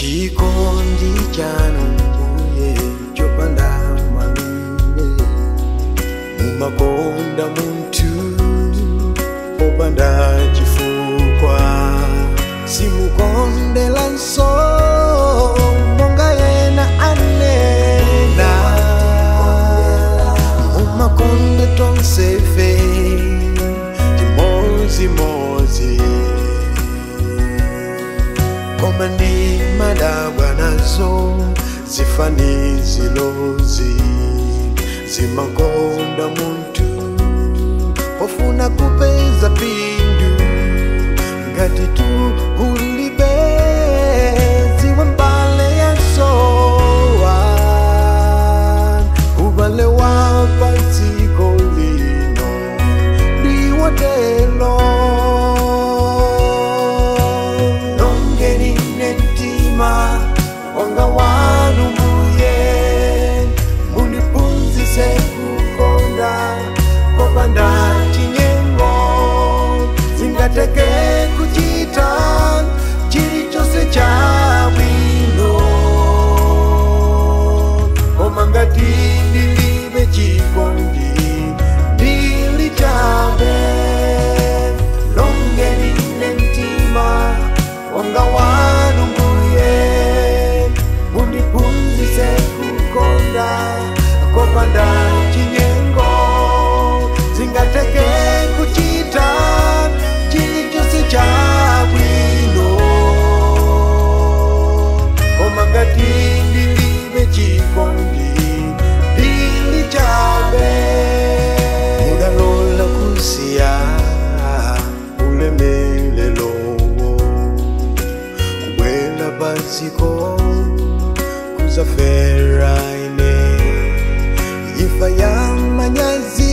Chikondi chanu mbuye chopanda malire, mumakonda muntu popanda chifukwa, simukondela nso monga yena anena, mumakonda tonsefe chimodzimodzi. Koma ndi madabwa nazo zifanizilozi, zimakonda muntu pofuna kupeza pindu, ngati tu ulibe ziwa mbale ya soa, ubale wa paziko lino liwotelo. Wanga wanu mbuye, munipunzise kukonda popanda chinyengo, zingateke kuchita chilichonse chabwino. Koma ngati ndilibe chikondi ndilichabe, longeni ne mtima wanga wanu mbuye, munipunzise kukonda kopanda chinyengo, zingateke kuchita chilichonse chabwino. Koma ngati ndilibe chikondi ndilichabe, mudalola kusiya ulemelelo kubwela paziko kuzafera ine, ifa ya manyazi